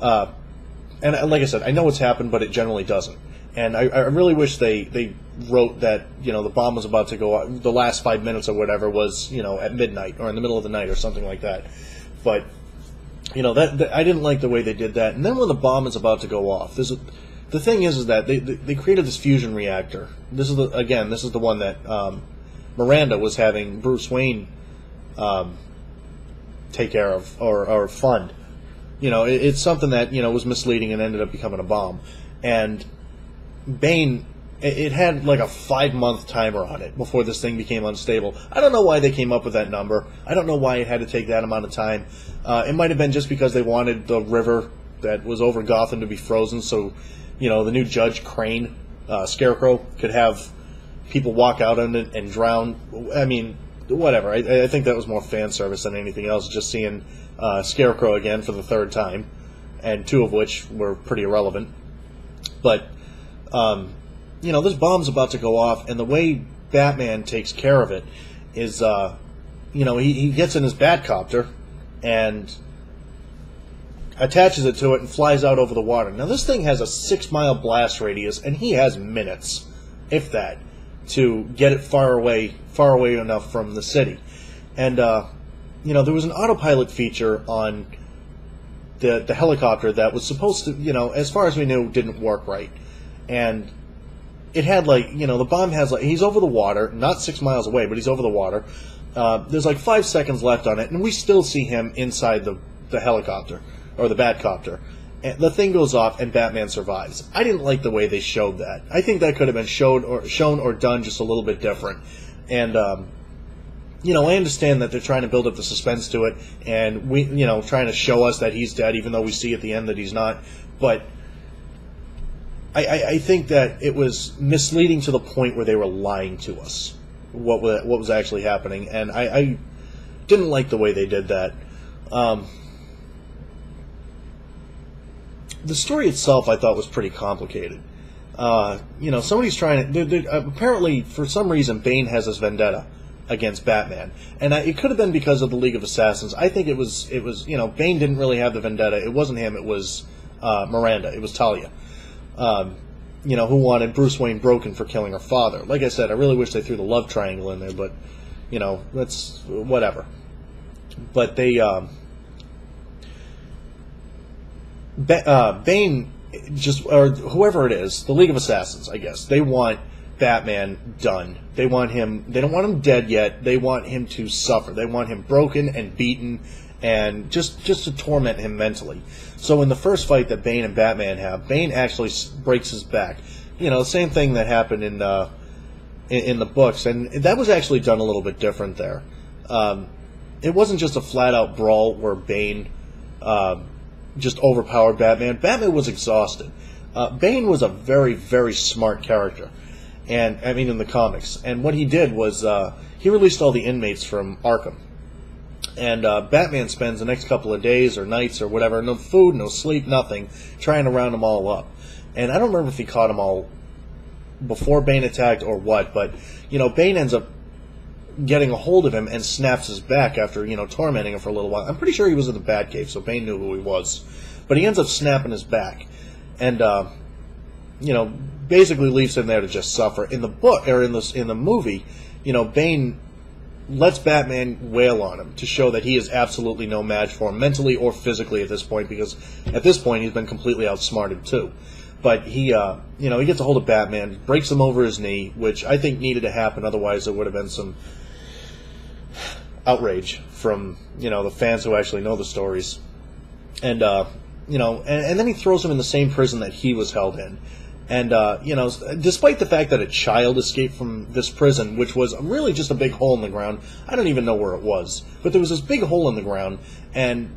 And like I said, I know it's happened, but it generally doesn't. And I really wish they wrote that, the bomb was about to go off, the last 5 minutes or whatever was, at midnight or in the middle of the night or something like that. But, that I didn't like the way they did that. And then when the bomb is about to go off, the thing is that they created this fusion reactor. This is the one that Miranda was having Bruce Wayne take care of or fund. It's something that was misleading and ended up becoming a bomb. And Bane, it had like a 5-month timer on it before this thing became unstable. I don't know why they came up with that number. I don't know why it had to take that amount of time. It might have been just because they wanted the river that was over Gotham to be frozen, so the new Judge Crane, Scarecrow, could have people walk out on it and drown. I mean, whatever. I think that was more fan service than anything else, just seeing Scarecrow again for the 3rd time, and 2 of which were pretty irrelevant. But, this bomb's about to go off, and the way Batman takes care of it is, he gets in his Batcopter and attaches it to it and flies out over the water. Now, this thing has a 6-mile blast radius, and he has minutes, if that, to get it far away enough from the city. And, there was an autopilot feature on the helicopter that was supposed to, as far as we knew, didn't work right. And it had, the bomb has, he's over the water, not 6 miles away, but he's over the water. There's, 5 seconds left on it, and we still see him inside the helicopter, or the Batcopter. And the thing goes off, and Batman survives. I didn't like the way they showed that. I think that could have been shown or done just a little bit different. And, I understand that they're trying to build up the suspense to it, and trying to show us that he's dead, even though we see at the end that he's not. But I think that it was misleading to the point where they were lying to us what was actually happening, and I didn't like the way they did that. The story itself, I thought, was pretty complicated. Somebody's trying to... apparently, for some reason, Bane has this vendetta against Batman. And it could have been because of the League of Assassins. I think it was Bane didn't really have the vendetta. It wasn't him, it was Miranda. It was Talia. Who wanted Bruce Wayne broken for killing her father. Like I said, I really wish they threw the love triangle in there, but, that's whatever. But they... Bane, or whoever it is, the League of Assassins, I guess, they want Batman done. They don't want him dead yet. They want him to suffer. They want him broken and beaten and just to torment him mentally. So in the first fight that Bane and Batman have, Bane actually breaks his back, same thing that happened in the books, and that was actually done a little bit different there. It wasn't just a flat-out brawl where Bane just overpowered Batman. Batman was exhausted. Bane was a very, very smart character, and I mean in the comics. And what he did was he released all the inmates from Arkham. And Batman spends the next couple of days or nights or whatever, no food, no sleep, nothing, trying to round them all up. And I don't remember if he caught them all before Bane attacked or what, but, Bane ends up getting a hold of him and snaps his back after, tormenting him for a little while. I'm pretty sure he was in the Batcave, so Bane knew who he was. But he ends up snapping his back. And, basically leaves him there to just suffer. In the book, or in the movie, Bane lets Batman wail on him to show that he is absolutely no match for him, mentally or physically at this point, because at this point he's been completely outsmarted too. But he gets a hold of Batman, breaks him over his knee, which I think needed to happen, otherwise there would have been some outrage from, the fans who actually know the stories. And, and then he throws him in the same prison that he was held in. And, despite the fact that a child escaped from this prison, which was really just a big hole in the ground, I don't even know where it was, but there was this big hole in the ground, and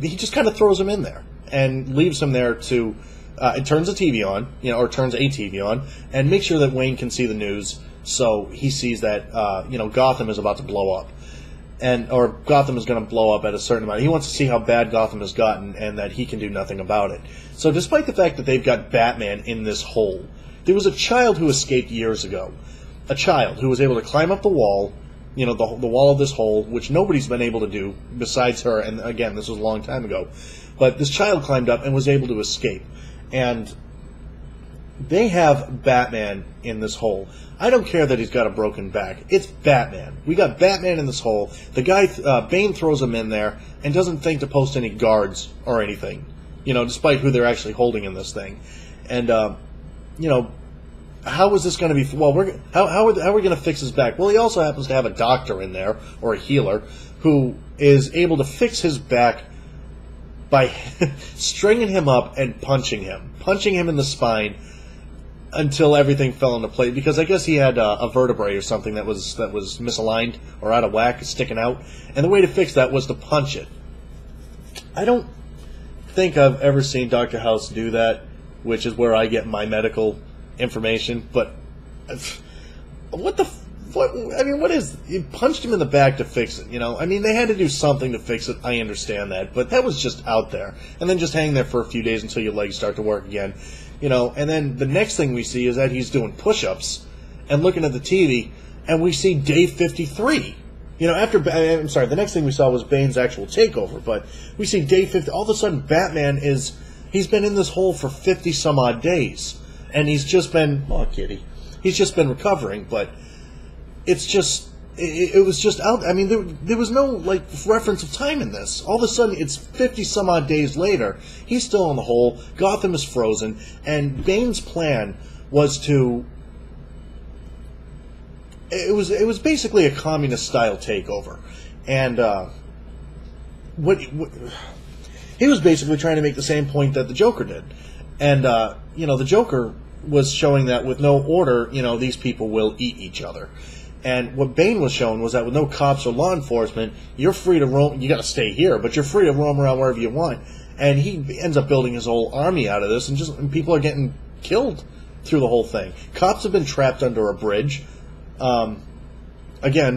he just kind of throws him in there and leaves him there to, it turns the TV on, or turns a TV on, and makes sure that Wayne can see the news, so he sees that, Gotham is about to blow up. Or Gotham is going to blow up at a certain amount. He wants to see how bad Gotham has gotten and that he can do nothing about it. So despite the fact that they've got Batman in this hole, there was a child who escaped years ago. A child who was able to climb up the wall, the wall of this hole, which nobody's been able to do besides her, and again, this was a long time ago. But this child climbed up and was able to escape. And they have Batman in this hole. I don't care that he's got a broken back. It's Batman. We got Batman in this hole. The guy, Bane throws him in there and doesn't think to post any guards or anything, despite who they're actually holding in this thing. And, how is this going to be? Well, how are we going to fix his back? Well, he also happens to have a doctor in there, or a healer, who is able to fix his back by stringing him up and punching him in the spine, until everything fell into place, because I guess he had a vertebrae or something that was misaligned or out of whack, sticking out, and the way to fix that was to punch it. I don't think I've ever seen Dr. House do that, which is where I get my medical information, but what is, you punched him in the back to fix it, I mean, they had to do something to fix it, I understand that, but that was just out there, and then just hang there for a few days until your legs start to work again. And then the next thing we see is that he's doing push-ups and looking at the TV, and we see day 53. The next thing we saw was Bane's actual takeover, but we see day 50. All of a sudden, Batman he's been in this hole for 50-some-odd days, and he's just been, he's just been recovering, but it's just, it was just out. I mean, there was no reference of time in this. All of a sudden, it's 50-some-odd days later. He's still in the hole. Gotham is frozen, and Bane's plan was to. It was basically a communist-style takeover, and he was basically trying to make the same point that the Joker did, and the Joker was showing that with no order, these people will eat each other. And what Bane was showing was that with no cops or law enforcement, you're free to roam. You got to stay here, but you're free to roam around wherever you want. And he ends up building his whole army out of this, and people are getting killed through the whole thing. Cops have been trapped under a bridge. Again,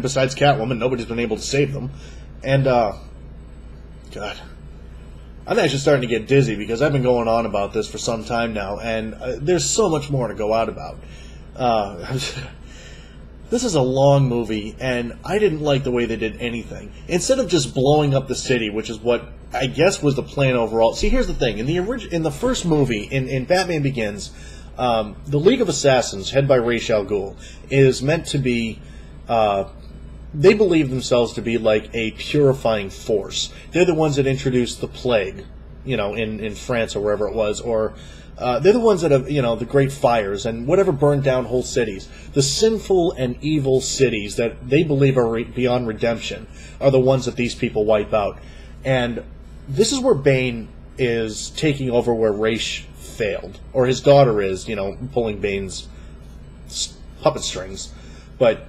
besides Catwoman, nobody's been able to save them. And God, I'm actually starting to get dizzy because I've been going on about this for some time now, and there's so much more to go out about. This is a long movie, and I didn't like the way they did anything. Instead of just blowing up the city, which is what I guess was the plan overall. See, here's the thing. In the first movie, in Batman Begins, the League of Assassins, headed by Ra's al Ghul, is meant to be... they believe themselves to be like a purifying force. They're the ones that introduced the plague, in France or wherever it was, or... they're the ones that have, the great fires and whatever burned down whole cities. The sinful and evil cities that they believe are beyond redemption are the ones that these people wipe out. And this is where Bane is taking over where Ra's failed, or his daughter is, pulling Bane's puppet strings. But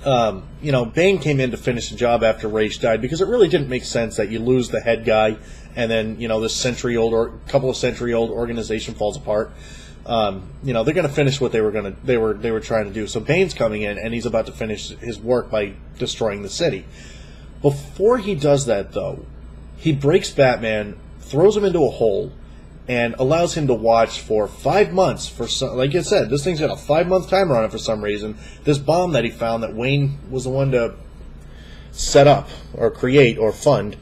Bane came in to finish the job after Ra's died, because it really didn't make sense that you lose the head guy and then this couple of century-old organization falls apart. They're going to finish what they were trying to do. So Bane's coming in, and he's about to finish his work by destroying the city. Before he does that, though, he breaks Batman, throws him into a hole, and allows him to watch for 5 months. Like I said, this thing's got a 5-month timer on it for some reason. This bomb that he found that Wayne was the one to set up or create or fund,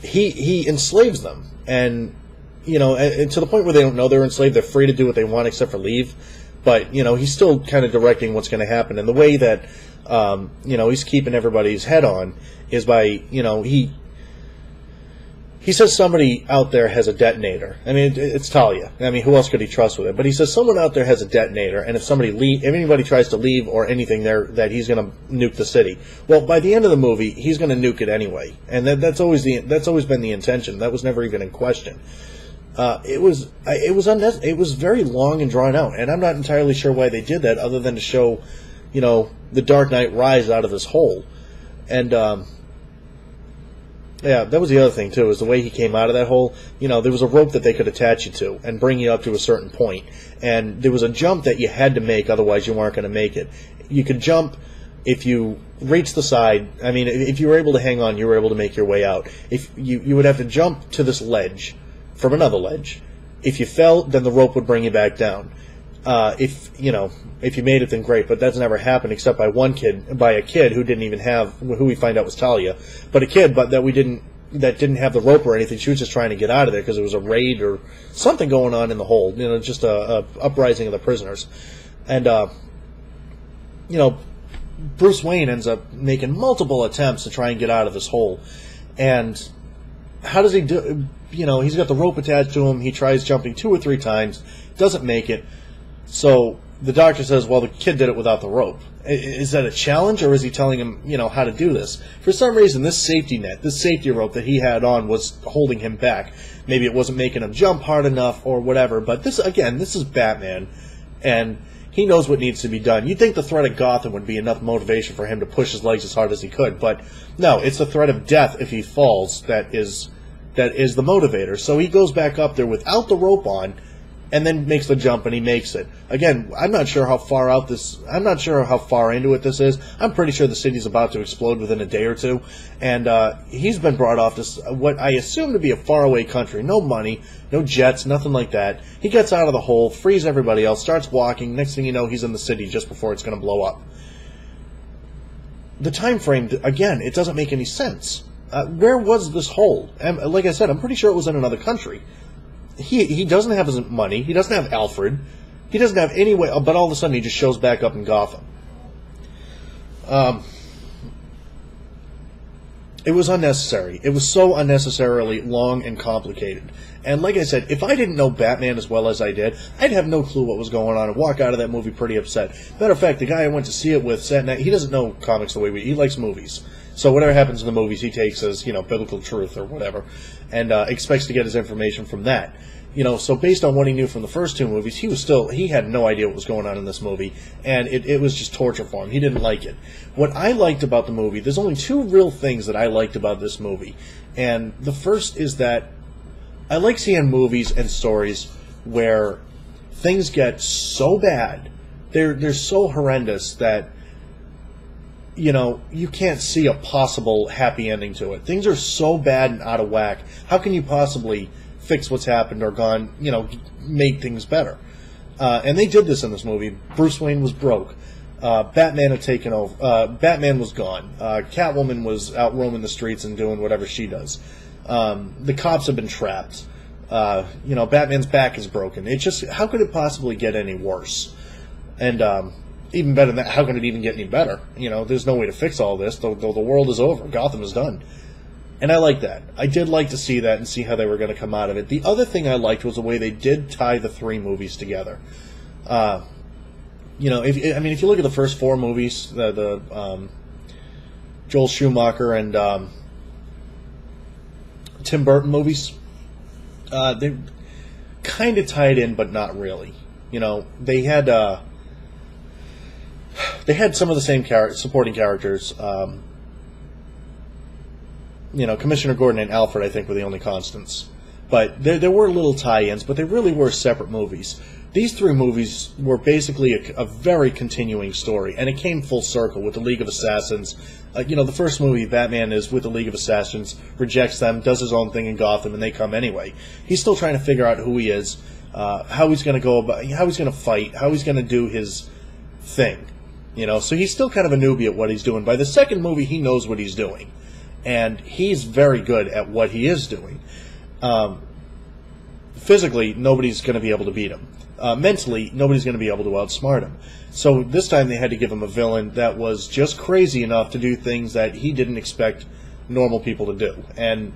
he enslaves them, and to the point where they don't know they're enslaved. They're free to do what they want except for leave. But he's still kind of directing what's going to happen, and the way that he's keeping everybody's head on is by he says somebody out there has a detonator. I mean, it's Talia. I mean, who else could he trust with it? But he says someone out there has a detonator, and if anybody tries to leave or anything there, that he's going to nuke the city. Well, by the end of the movie, he's going to nuke it anyway, and that's always been the intention. That was never even in question. It was very long and drawn out, and I'm not entirely sure why they did that, other than to show, the Dark Knight rise out of this hole, and yeah, that was the other thing, too, is the way he came out of that hole. There was a rope that they could attach you to and bring you up to a certain point. And there was a jump that you had to make, otherwise you weren't going to make it. You could jump if you reached the side. I mean, if you were able to hang on, you were able to make your way out. If you would have to jump to this ledge from another ledge. If you fell, then the rope would bring you back down. If you made it, then great, but that's never happened except by a kid who didn't even who we find out was Talia, but a kid, that didn't have the rope or anything. She was just trying to get out of there because there was a raid or something going on in the hold, just a uprising of the prisoners, and Bruce Wayne ends up making multiple attempts to try and get out of this hole, and how does he do? He's got the rope attached to him. He tries jumping 2 or 3 times, doesn't make it. So the doctor says, well, the kid did it without the rope. Is that a challenge, or is he telling him, how to do this? For some reason, this safety net, this safety rope that he had on was holding him back. Maybe it wasn't making him jump hard enough or whatever, but this is Batman, and he knows what needs to be done. You'd think the threat of Gotham would be enough motivation for him to push his legs as hard as he could, but no, it's the threat of death if he falls that is the motivator. So he goes back up there without the rope on, and then makes the jump, and he makes it. Again, I'm not sure how far into it this is. I'm pretty sure the city's about to explode within a day or two, and he's been brought off to what I assume to be a faraway country. No money, no jets, nothing like that. He gets out of the hole, frees everybody else, starts walking. Next thing you know, he's in the city just before it's going to blow up. The time frame, again, it doesn't make any sense. Where was this hole? And like I said, I'm pretty sure it was in another country. He doesn't have his money. He doesn't have Alfred. He doesn't have any way. But all of a sudden, he just shows back up in Gotham. It was unnecessary. It was so unnecessarily long and complicated. And like I said, if I didn't know Batman as well as I did, I'd have no clue what was going on and walk out of that movie pretty upset. Matter of fact, the guy I went to see it with said he doesn't know comics the way he likes movies. So whatever happens in the movies, he takes as biblical truth or whatever, and expects to get his information from that. So based on what he knew from the first 2 movies, he had no idea what was going on in this movie, and it was just torture for him. He didn't like it. What I liked about the movie, there's only 2 real things that I liked about this movie, and the first is that I like seeing movies and stories where things get so bad, they're so horrendous that you can't see a possible happy ending to it. Things are so bad and out of whack. How can you possibly fix what's happened or make things better? And they did this in this movie. Bruce Wayne was broke. Batman had taken over. Batman was gone. Catwoman was out roaming the streets and doing whatever she does. The cops have been trapped. Batman's back is broken. How could it possibly get any worse? And even better than that, how can it even get any better? There's no way to fix all this. The world is over. Gotham is done. And I like that. I did like to see that and see how they were going to come out of it. The other thing I liked was the way they did tie the 3 movies together. If you look at the first 4 movies, the Joel Schumacher and Tim Burton movies, They kind of tied in, but not really. You know, they had some of the same supporting characters. You know, Commissioner Gordon and Alfred, I think, were the only constants. But there were little tie-ins, but they really were separate movies. These three movies were basically a very continuing story, and it came full circle with the League of Assassins. You know, the first movie, Batman is with the League of Assassins, rejects them, does his own thing in Gotham, and they come anyway. He's still trying to figure out who he is, how he's going to go about, how he's going to fight, how he's going to do his thing. You know, so he's still kind of a newbie at what he's doing. By the second movie, he knows what he's doing, and he's very good at what he is doing. Physically, nobody's going to be able to beat him. Mentally, nobody's going to be able to outsmart him. So this time they had to give him a villain that was just crazy enough to do things that he didn't expect normal people to do. And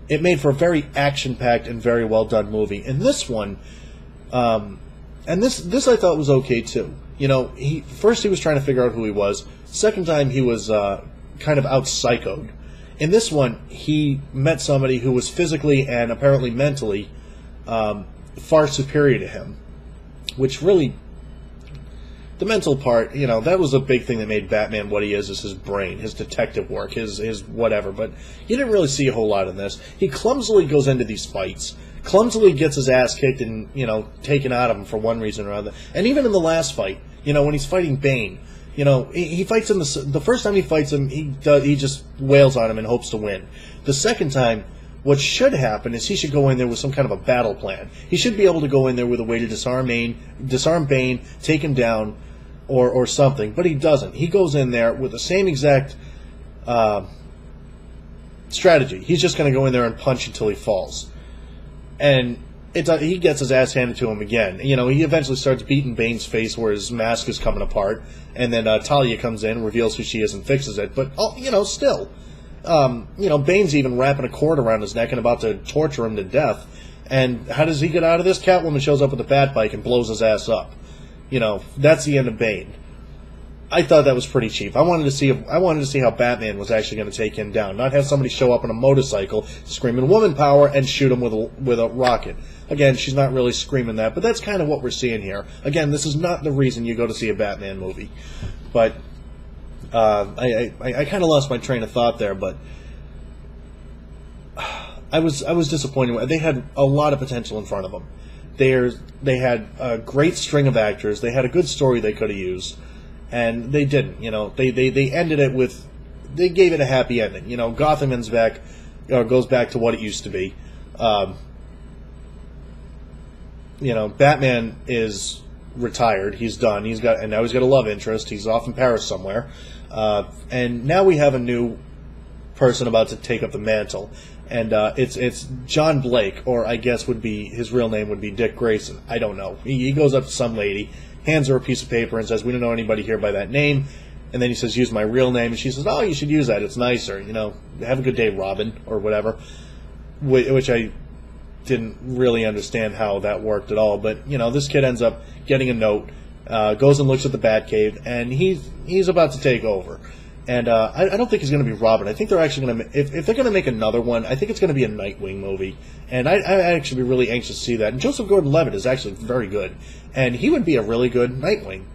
it made for a very action-packed and very well-done movie. And this one, and this I thought was okay too. You know, first he was trying to figure out who he was. Second time he was kind of out-psychoed. In this one, he met somebody who was physically and apparently mentally far superior to him, which really, the mental part, you know, that was a big thing that made Batman what he is his brain, his detective work, his whatever, but you didn't really see a whole lot in this. He clumsily goes into these fights, clumsily gets his ass kicked and, you know, taken out of him for one reason or another, and even in the last fight, you know, when he's fighting Bane, you know, he fights him, the first time he fights him, he just wails on him and hopes to win. The second time, what should happen is he should go in there with some kind of a battle plan. He should be able to go in there with a way to disarm Bane, take him down, or something. But he doesn't. He goes in there with the same exact strategy. He's just going to go in there and punch until he falls. And he gets his ass handed to him again. You know, he eventually starts beating Bane's face where his mask is coming apart. And then Talia comes in, reveals who she is, and fixes it. But, you know, still... you know, Bane's even wrapping a cord around his neck and about to torture him to death. And how does he get out of this? Catwoman shows up with a bat bike and blows his ass up. You know, that's the end of Bane. I thought that was pretty cheap. I wanted to see how Batman was actually going to take him down, not have somebody show up on a motorcycle screaming woman power and shoot him with a rocket. Again, she's not really screaming that, but that's kind of what we're seeing here. Again, this is not the reason you go to see a Batman movie, but. I kind of lost my train of thought there, but I was disappointed. They had a lot of potential in front of them. They had a great string of actors. They had a good story they could have used, and they didn't. You know, they ended it with, they gave it a happy ending. You know, Gotham ends back, goes back to what it used to be. You know, Batman is retired. He's done. And now he's got a love interest. He's off in Paris somewhere. And now we have a new person about to take up the mantle, and it's John Blake, or I guess his real name would be Dick Grayson. I don't know. He goes up to some lady, hands her a piece of paper, and says, "We don't know anybody here by that name." And then he says, "Use my real name," and she says, "Oh, you should use that. It's nicer. You know, have a good day, Robin," or whatever. Which I didn't really understand how that worked at all. But you know, this kid ends up getting a note. Goes and looks at the Batcave, and he's about to take over. And I don't think he's going to be Robin. I think they're actually going to, if they're going to make another one, I think it's going to be a Nightwing movie. And I'd actually be really anxious to see that. And Joseph Gordon-Levitt is actually very good, and he would be a really good Nightwing.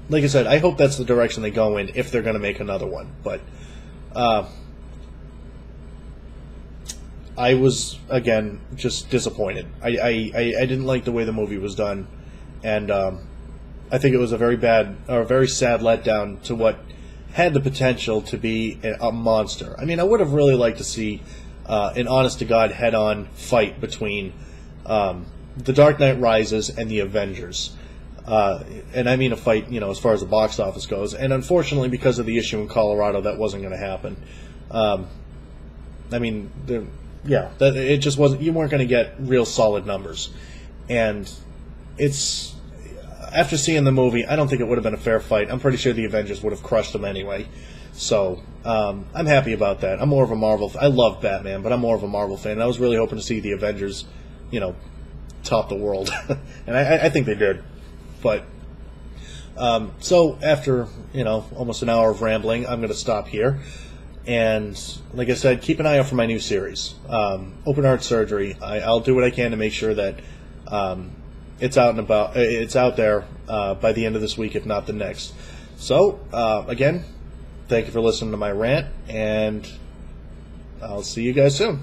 Like I said, I hope that's the direction they go in if they're going to make another one. But I was, again, just disappointed. I didn't like the way the movie was done, and I think it was a very sad letdown to what had the potential to be a monster. I mean, I would have really liked to see an honest-to-God head-on fight between The Dark Knight Rises and The Avengers. And I mean a fight, you know, as far as the box office goes. And unfortunately, because of the issue in Colorado, that wasn't going to happen. I mean, it just wasn't. You weren't going to get real solid numbers, and it's after seeing the movie, I don't think it would have been a fair fight. I'm pretty sure the Avengers would have crushed them anyway. So I'm happy about that. I'm more of a Marvel. I love Batman, but I'm more of a Marvel fan. I was really hoping to see the Avengers, you know, top the world, and I think they did. But so after, you know, almost an hour of rambling, I'm going to stop here. And like I said, keep an eye out for my new series, Open Heart Surgery. I'll do what I can to make sure that it's out and about. It's out there by the end of this week, if not the next. So again, thank you for listening to my rant, and I'll see you guys soon.